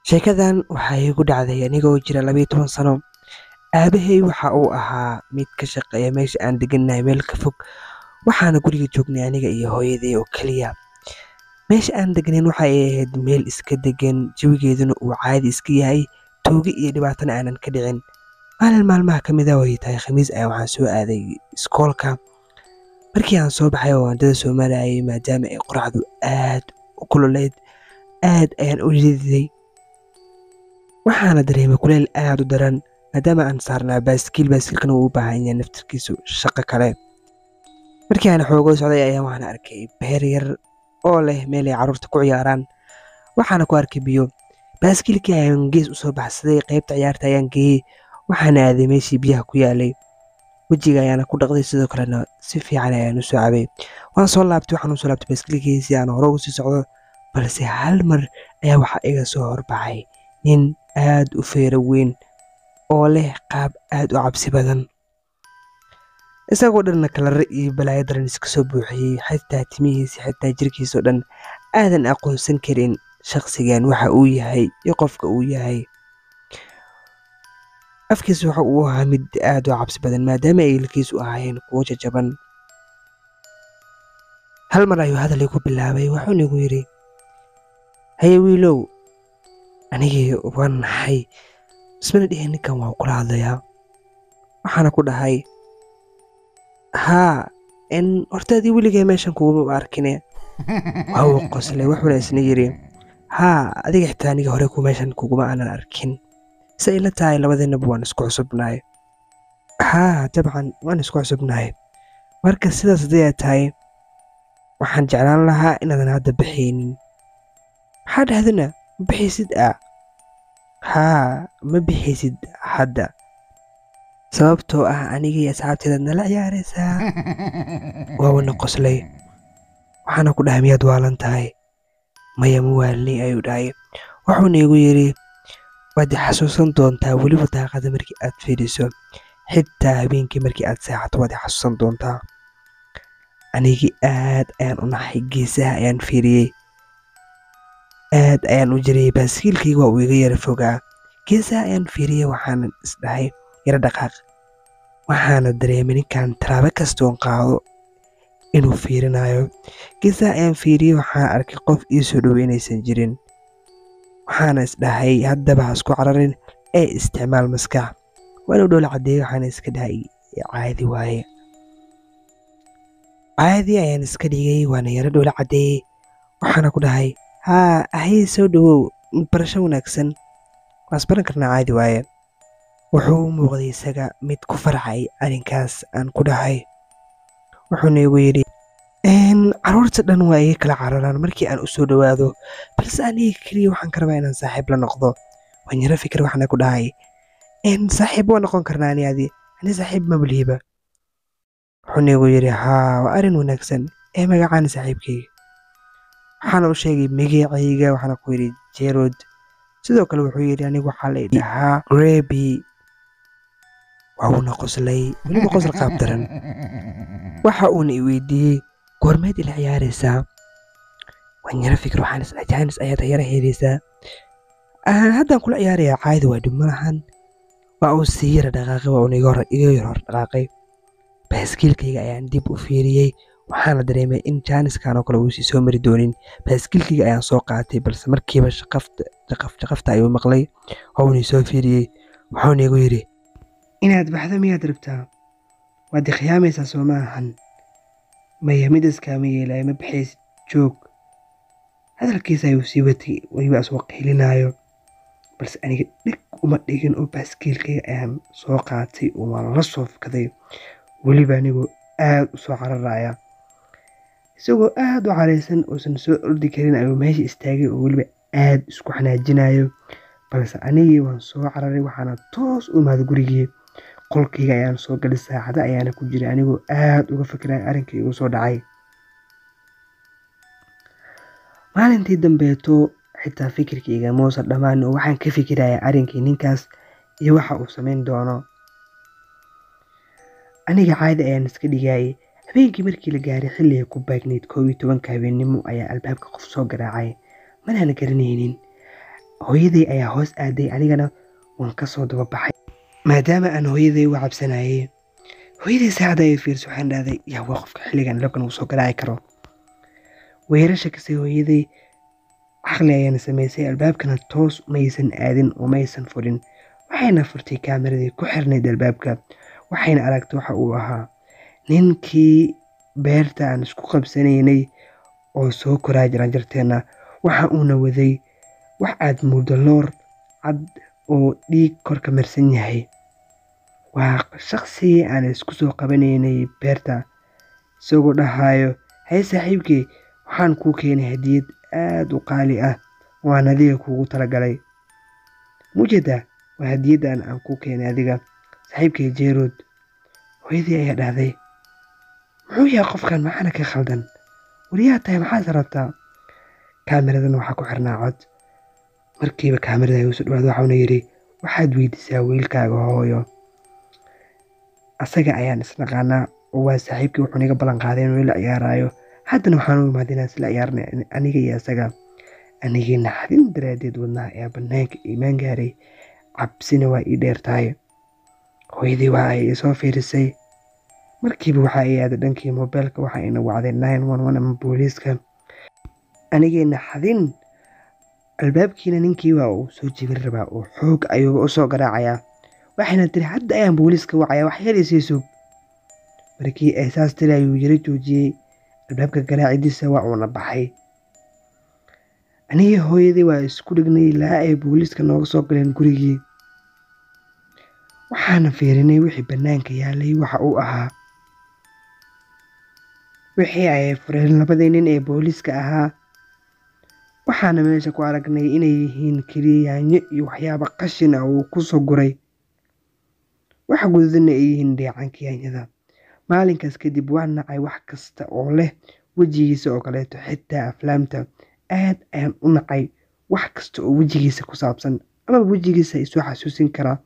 sheekadan waxay igu dhacday anigoo jira 12 sano. Aabahay waxa uu ahaa mid ka shaqeeya meesha aan degannahay meel ka fog, waxaana guriga joognay aniga iyo hooyaday oo keliya. Meesha aan deganayn waxay ahayd meel iska degan, jawigeeduna uu caadi iska yahay, tuugo iyo dhibaatana aanan ka dhicin. Maalin maalmaha ka mid ah oo ay tahay khamiis ayaa waxaan soo aaday iskoolka. Markii aan soo baxay oo waddada soo marayay, maadaama ay qorraxdu aad u kululeyd, aad ayaan u liiday. waxaana dareemay kuleyl aad u daran maadaama aan saarnaa baaskiilkana uu u baahan yahay naftirkiisu shaqo kale. Markii aan xoogoo socday ayaan waxaan arkay beer yar oo leh meel ay carruurta ku ciyaaraan, waxaana ku arkay biyo. Baaskiilkii ayaan gees u soo baxsaday, qaybta ciyaarta ayaan geeyey, waxaana aaday meeshii biyaha ku yaalay. Wejiga ayaana ku dhaqday, sidoo kalena si fiican ayaan u soo cabay. Waxaan u soo laabtay baaskiilkii si aan hore ugu sii socdo, balse hal mar ayaa waxaa iga soo horbaxay nin aad u feero weyn oo leh qaab aad u cabsi badan. Isagoo dhanna kalarro iyo balaayo daran iska soo buuxiyey, xitaa timihiisa xitaa jirkiisa oo dhan aadan aqoonsan karin shaqsigan waxa uu yahay iyo qofka uu yahay. Afkiisa waxa uu ahaa mid aad u cabsi badan maadaama ay ilkiisu ahaayeen kuwo jajaban. Hal mar ayuu hadal igu bilaabay, wuxuuna igu yidhi, haye wiilow, anigii waan naxay, ismana dhihin ninkan waa kula hadlayaa. Waxaana ku dhahay, haa, hortaadii weligay meeshan kuguma arkine. Waa uu qoslay, wuxuuna isna yidhi, haa, adiga xitaa aniga hore meeshan kuguma aanan arkin. Se ila tahay labadeennaba waan isku cusubnahay. Haa, dabcan waan isku cusubnahay. Marka sidaas haddii ay tahay, waxaan jeclaan lahaa inaadan hadda bixaynin. Maxaa dhahdana ma bixaysid ah? Haa, ma bixaysid hadda, sababtoo ah aniga iyo asxaabteedaad nala ciyaaraysaa. Waa wana qoslay, waxaana ku dhahay miyaad waalan tahay? Maya ma waalni ayuu dhahay. Wuxuuna igu yidhi, waad xasuusan doontaa weliba daaqada markii aad fiiriso, xitaa habeenkii markii aad seexato waad xasuusan doontaa. Anigii aad ayaan u naxay, geesaha ayaan fiiriyey, aad ayaan u jiriyey. Baaskiilkayga waa uu iga yara fogaa, geesaha ayaan fiiriyey, waxaanan isdhahay yara dhaqaaq. Waxaana dareemay ninkan talaabo kastoon qaado inuu fiirinayo. Geesaha ayaan fiiriyey, waxaan arkay qof ii soo dhoweey inaysan jirin. waxaana isdhahay haddaba ha isku cararin ee isticmaal maskax. Waan u dhoola caddeeyey, waxaana iska dhahay caadi waaye. Caadi ayaan iska dhigay, waana yara dhoola caddeeyey, waxaana ku dhahay, haa, ahay soo dhowow, barasho wanaagsan, waas baran karnaa, caadi waaye. Wuxuu u muuqday isaga mid ku farxay arrinkaas aan ku dhahay. Wuxuuna igu yidhi, carruurta dhan waa iga kala cararaan markii aan u soo dhowaado, balse aniga keliya waxaan ka rabaa inaan saaxiib la noqdo. Waan yara fikir, waxaana ku dhahay, saaxiib waa noqon karnaa ani saaxiib ma balihiba. Wuxuuna igu yidhi, haa, waa arrin wanaagsan, magacaan saaxiibkayga. Waxaana u sheegay magacayga, waxaana ku yidhi Jerod. Sidoo kale wuxuu yidhi, anigu waxaa la idhahaa Grebi. waa uuna qoslay, weliba qosl qaab daran. Waxa uuna i weydiiyey, goormeed ila ciyaaraysaa? waan yara fikir, waxaan is jaanis ayaad yara helaysaa. haddaan kula ciyaarayaa, caadi waa dhib malahan. waa uu sii yara dhaqaaqay, waa uuna iga yar hor dhaqaaqay. baaskiilkayga ayaan dib u fiiriyey, waxaana dareemay in jaaniskan oo kale uusan soo mari doonin. baaskiilkayga ayaan soo qaatay, balse markiiba shaqafta ayuu maqlay. waa uuna soo fiiriyey, wuxuuna igu yidhi, inaad baxda miyaad rabtaa? waad khiyaamaysaa soo maahan? maya, midaas kaama yeelaayo, ma baxaysid, joog. hadalkiisa ayuu sii watay, weliba asoo qaylinaayo, balse aniga dhig uma dhigin oo baaskiilkayga ayaan soo qaatay oo waan la soo fakaday, weliba anigoo aad u soo cararaya. isagoo aad u caraysan oosan soo ordi karin ayuu meesha istaagay oo weliba aad isku xanaajinayo. balse anigii waan soo cararay, waxaana toos u imaaday gurigii. qolkayga ayaan soo galay, saacado ayaana ku jiray anigoo aad uga fikiraya arrinkii igu soo dhacay. maalintii dambeeto xitaa fikirkayga muusan dhammaan oo waxaan ka fikirayaa arrinkii ninkaas iyo waxa uu samayn doono. aniga caadi ayaan iska dhigayay. habeenkii markii la gaaray xilliga ku baagnayd 11 habeennimo ayaa albaabka qof soo garaacay, manaan garanaynin. hooyaday ayaa hoos aaday, anigana waan ka soo daba baxay maadaama aan hooyaday uga cabsanayay. hooyaday saacadda ayay fiirso, waxaan dhahday yaa waa qofka xilligan albaabkan uu soo garaaci karo. weerasha kasii hooyaday caqli ayaana samaysay, albaabkana toos maysan aadin oo maysan furin. waxayna furtay kaameradii ku xirnayd albaabka, waxayna aragtay waxa uu ahaa ninkii beerta aan isku qabsanaynay oo soo koraa jaranjarteenna. waxa uuna waday wax aad muddo loor cad oo dhiig korka marsan yahay. waa shaqsigii aan isku soo qabanaynay beerta, isagoo dhahayo hay saaxiibkii, waxaan kuu keenay hadiyad aad u qaali ah, waan adiga kuugu talagalay. mujeedaa waa hadiyaddan aan kuu keenay adiga saaxiibkay jeerood. hooyadii ayaa dhahday muxuu yahay qofkan, maxaana ka khaldan, wariyaa tahay maxaad rabtaa? kaamiradan waxaa ku xirnaa cod. markiiba kaamirada ayuu soo dhawaada, waxauna yidhi waxaad weydiisaa wiilkaaga hooyo, asaga ayaan isnaqaanaa oo waa saaxiibkii, wuxuu niga ballan qaaday inuu ila ciyaarayo. haddana waxaan u imaad inaan isla ciyaarnay aniga iyo asaga. anigii naxdin daraaddeed wadnaha ayaa bannaanka iimaan gaaray, cabsina waa ii dheer tahay. hooyadii waa ay isoo fiirisay, markiiba waxa ay aaday dhankii moobeelka, waxa ayna wacday 911 ama booliiska. anigii naxdin, albaabkiina ninkii waa uu soo jebin rabaa oo xoog ayuu u soo garaacayaa. waxayna tiri hadda ayaan booliiska wacaya, wax yar isii sug. markii ay saas tiri ayuu yara joojiyey albaabka garaacidiisa, waa uuna baxay. anigii hooyadii waa isku dhignay ilaa ay booliiska nooga soo galeen gurigii. waxaana fiirinay wixii bannaanka yaalay waxa uu ahaa. wixii ay fureen labadii nin ee booliiska ahaa. waxaana meesha ku aragnay inay yihiin keliyaanyo iyo waxyaaba qashin ah uu ku soo guray. waxa gududana ay yihiin dheecaanka yaanyada. maalinkaas kadib waan nacay wax kasta oo leh wejigiisa oo kaleeto, xitaa aflaamta. aad ayaan u nacay wax kasta oo wejigiisa ku saabsan ama wejigiisa isoo xasuusin kara